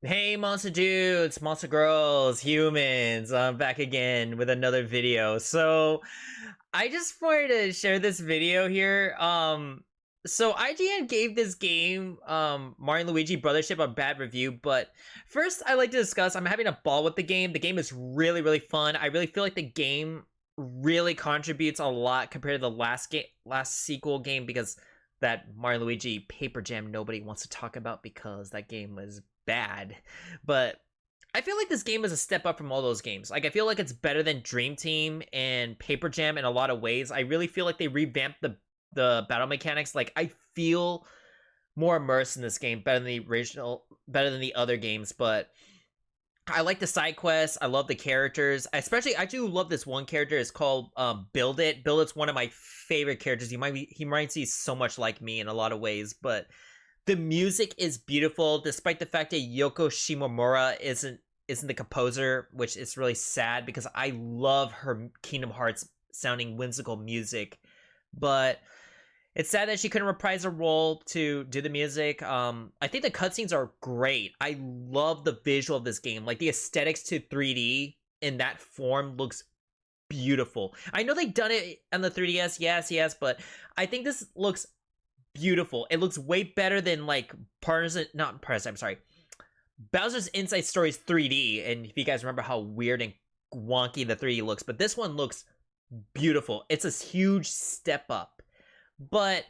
Hey monster dudes, monster girls, humans, I'm back again with another video. So I just wanted to share this video here. So IGN gave this game, Mario and Luigi Brothership, a bad review, but first I like to discuss, I'm having a ball with the game. The game is really, really fun. I really feel like the game really contributes a lot compared to the last sequel game, because that Mario and Luigi Paper Jam nobody wants to talk about because that game was bad. But I feel like this game is a step up from all those games. Like, I feel like it's better than Dream Team and Paper Jam in a lot of ways. I really feel like they revamped the battle mechanics. Like, I feel more immersed in this game, better than the original, better than the other games. But I like the side quests. I love the characters. Especially, I do love this one character. It's called Build It. Build It's one of my favorite characters. He reminds me so much like me in a lot of ways, but the music is beautiful, despite the fact that Yoko Shimomura isn't the composer, which is really sad because I love her Kingdom Hearts sounding whimsical music. But it's sad that she couldn't reprise her role to do the music. I think the cutscenes are great. I love the visual of this game. Like, the aesthetics to 3D in that form looks beautiful. I know they've done it on the 3DS, yes, but I think this looks beautiful. It looks way better than like Bowser's Inside Stories 3D. And if you guys remember how weird and wonky the 3D looks, but this one looks beautiful. It's a huge step up. But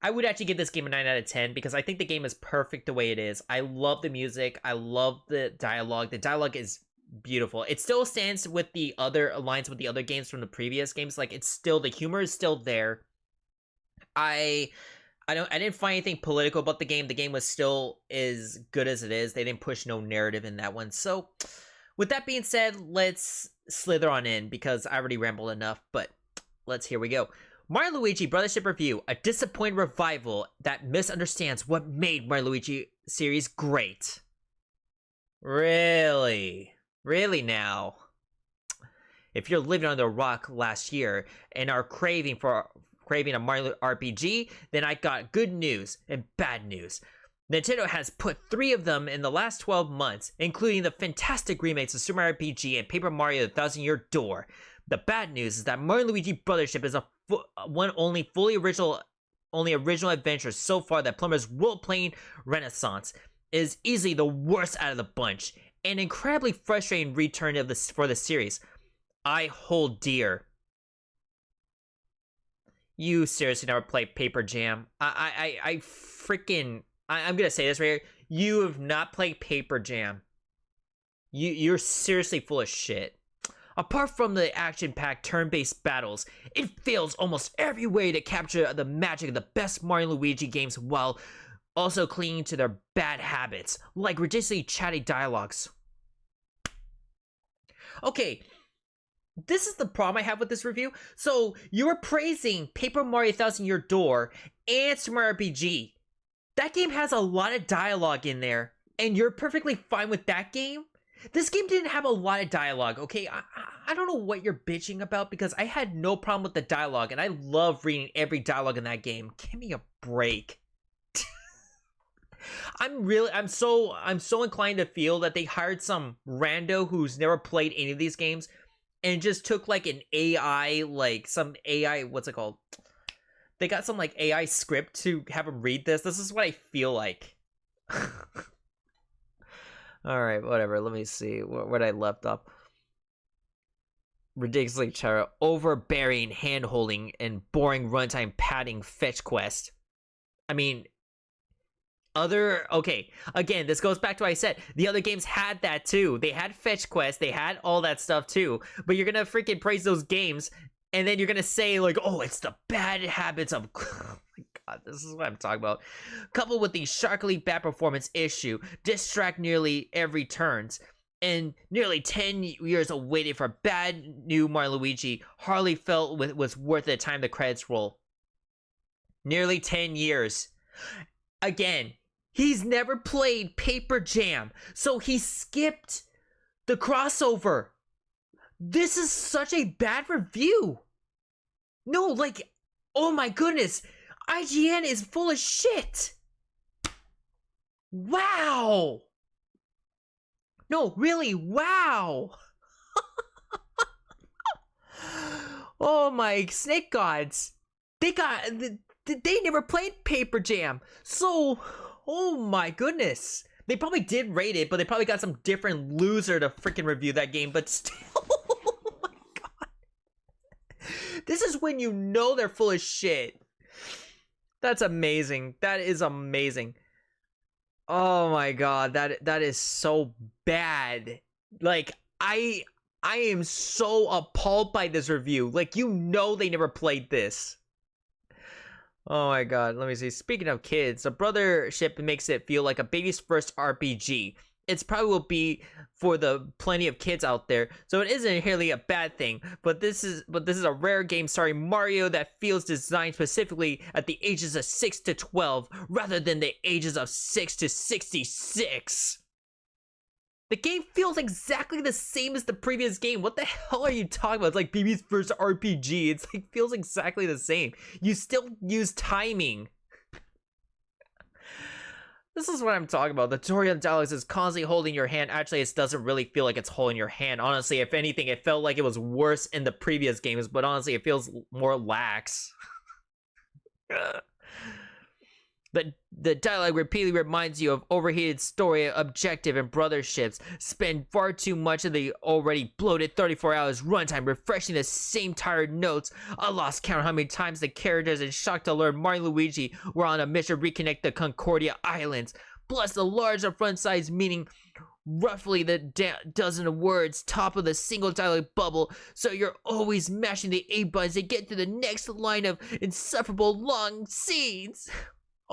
I would actually give this game a 9 out of 10 because I think the game is perfect the way it is. I love the music. I love the dialogue. The dialogue is beautiful. It still stands with the other aligns with the other games from the previous games. Like, it's still, the humor is still there. I didn't find anything political about the game. The game was still as good as it is. They didn't push no narrative in that one. So, with that being said, let's slither on in because I already rambled enough. But here we go. Mario Luigi Brothership Review, a disappointing revival that misunderstands what made Mario Luigi series great. Really? Really now? If you're living under a rock last year and are craving a Mario RPG, then I got good news and bad news. Nintendo has put 3 of them in the last 12 months, including the fantastic remakes of Super Mario RPG and Paper Mario: The Thousand Year Door. The bad news is that Mario Luigi Brothership is only original adventure so far that Plumber's role-playing renaissance is easily the worst out of the bunch, an incredibly frustrating return for the series. I hold dear. You seriously never played Paper Jam? I'm gonna say this right here. You have not played Paper Jam. You're seriously full of shit. Apart from the action-packed turn-based battles, it fails almost every way to capture the magic of the best Mario and Luigi games while also clinging to their bad habits, like ridiculously chatty dialogues. Okay, this is the problem I have with this review. So, you were praising Paper Mario: Thousand Year Door and Super Mario RPG. That game has a lot of dialogue in there, and you're perfectly fine with that game? This game didn't have a lot of dialogue, okay? I don't know what you're bitching about because I had no problem with the dialogue, and I love reading every dialogue in that game. Give me a break. I'm so inclined to feel that they hired some rando who's never played any of these games and just took like an AI, like some AI, what's it called? They got some like AI script to have him read this. This is what I feel like. Alright, whatever. Let me see where I left off. Ridiculously chara, overbearing hand-holding, and boring runtime padding fetch quest. I mean, okay, again, this goes back to what I said. The other games had that too. They had fetch quests, they had all that stuff too. But you're gonna freaking praise those games, and then you're gonna say, like, oh, it's the bad habits of... Oh my god, this is what I'm talking about. Coupled with the shockingly bad performance issue, distract nearly every turns, and nearly 10 years of waiting for a bad new Mario Luigi hardly felt was worth the time the credits roll. Nearly 10 years. Again, he's never played Paper Jam, so he skipped the crossover. This is such a bad review. No, like, Oh my goodness! IGN is full of shit! Wow! No, really, wow! Oh my snake gods! They never played Paper Jam, so oh my goodness! They probably did rate it, but they probably got some different loser to freaking review that game. But still, oh my god! This is when you know they're full of shit. That's amazing. That is amazing. Oh my god, that is so bad. Like I am so appalled by this review. Like, you know they never played this. Oh my god, let me see. Speaking of kids, the Brothership makes it feel like a baby's first RPG. It's probably will be for the plenty of kids out there, so it isn't inherently a bad thing. But this is a rare game starring Mario that feels designed specifically at the ages of 6 to 12, rather than the ages of 6 to 66. The game feels exactly the same as the previous game. What the hell are you talking about? It's like BB's first RPG. It's like feels exactly the same. You still use timing. This is what I'm talking about. The tutorial dialogue is constantly holding your hand. Actually, it doesn't really feel like it's holding your hand. Honestly, if anything, it felt like it was worse in the previous games, but honestly, it feels more lax. The dialogue repeatedly reminds you of overheated story, objective, and brotherships. Spend far too much of the already bloated 34 hours runtime refreshing the same tired notes. I lost count how many times the characters in shock to learn Mario and Luigi were on a mission to reconnect the Concordia Islands. Plus the large upfront size meaning roughly the dozen of words top of the single dialogue bubble, so you're always mashing the A buttons to get to the next line of insufferable long scenes.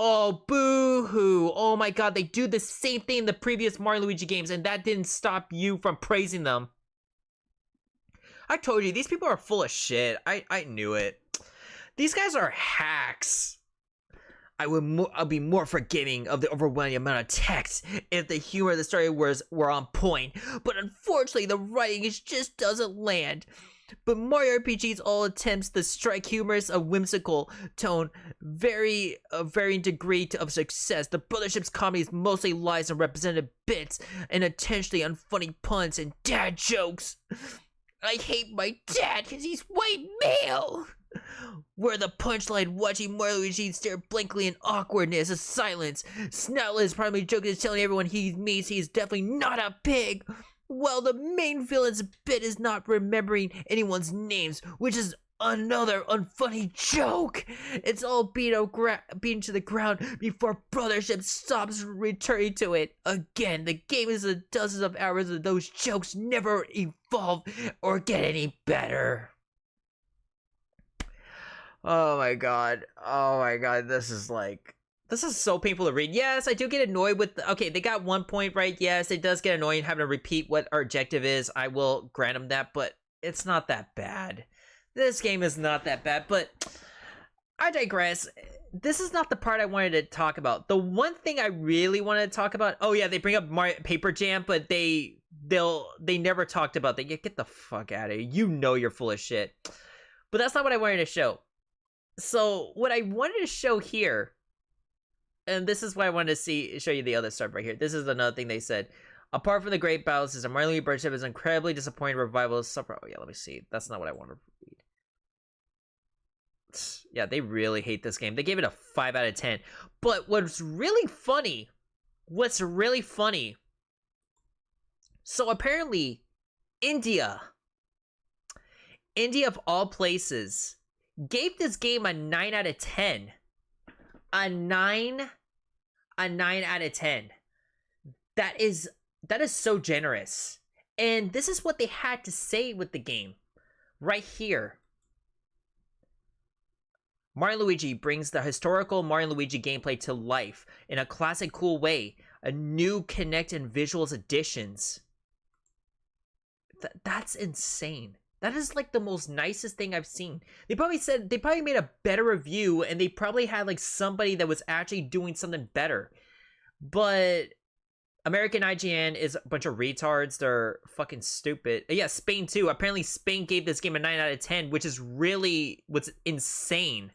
Oh, boo-hoo. Oh my god, they do the same thing in the previous Mario and Luigi games, and that didn't stop you from praising them. I told you, these people are full of shit. I knew it. These guys are hacks. I'll be more forgiving of the overwhelming amount of text if the humor of the story were on point, but unfortunately the writing just doesn't land. But Mario RPG's all attempts to strike humorous, a whimsical tone, varying degree of success. The Brothership's comedy is mostly lies and represented bits, and intentionally unfunny puns and dad jokes. I hate my dad because he's white male. Where the punchline watching Mario Luigi stare blankly in awkwardness of silence. Snoutless primary joke is telling everyone he meets he's definitely not a pig. Well, the main villain's bit is not remembering anyone's names, which is another unfunny joke. It's all beaten to the ground before Brothership stops returning to it. Again, the game is dozens of hours and those jokes never evolve or get any better. Oh my god, this is so painful to read. Yes, I do get annoyed with, okay, they got 1 point right. Yes, it does get annoying having to repeat what our objective is. I will grant them that, but it's not that bad. This game is not that bad, but I digress. This is not the part I wanted to talk about. The one thing I really wanted to talk about, oh yeah, they bring up Paper Jam, but they never talked about that. Get the fuck out of here. You know you're full of shit. But that's not what I wanted to show. So what I wanted to show here, and this is why I wanted to show you the other stuff right here. This is another thing they said. Apart from the great battle system, Mario and Brothership is incredibly disappointing revival. Oh yeah, let me see. That's not what I want to read. Yeah, they really hate this game. They gave it a 5 out of 10. But what's really funny, so apparently India of all places, gave this game a 9 out of 10. A 9 out of 10. That is so generous. And this is what they had to say with the game. Right here. Mario & Luigi brings the historical Mario & Luigi gameplay to life in a classic cool way. A new Kinect and visuals additions. That's insane. That is like the most nicest thing I've seen. They probably made a better review, and they probably had like somebody that was actually doing something better. But American IGN is a bunch of retards. They're fucking stupid. Yeah, Spain too. Apparently Spain gave this game a 9 out of 10, which is really what's insane.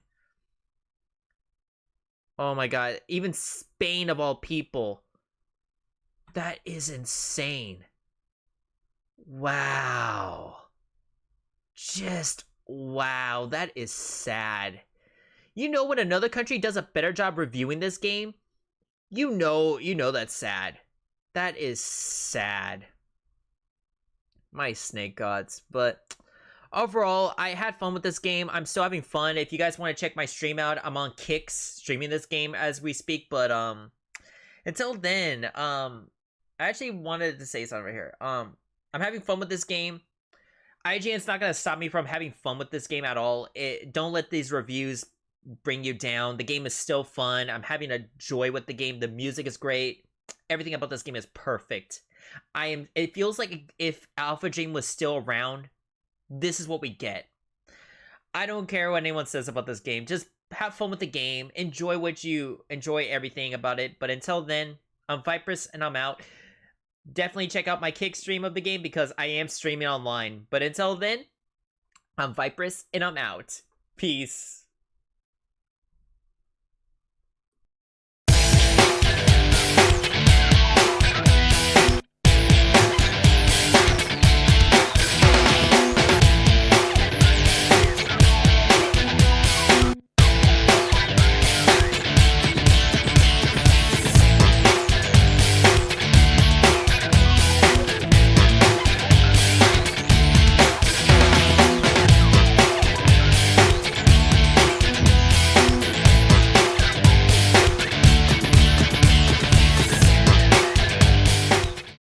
Oh my god, even Spain of all people. That is insane. Wow. Just wow, that is sad. You know when another country does a better job reviewing this game, you know that's sad. That is sad. My snake gods, but overall, I had fun with this game. I'm still having fun. If you guys want to check my stream out, I'm on Kicks streaming this game as we speak, but until then, I actually wanted to say something right here. I'm having fun with this game. IGN's not gonna stop me from having fun with this game at all. Don't let these reviews bring you down. The game is still fun. I'm having a joy with the game. The music is great. Everything about this game is perfect. It feels like if Alpha Dream was still around, this is what we get. I don't care what anyone says about this game. Just have fun with the game. Enjoy everything about it. But until then, I'm Viperous and I'm out. Definitely check out my kick stream of the game because I am streaming online. But until then, I'm Viperous and I'm out. Peace.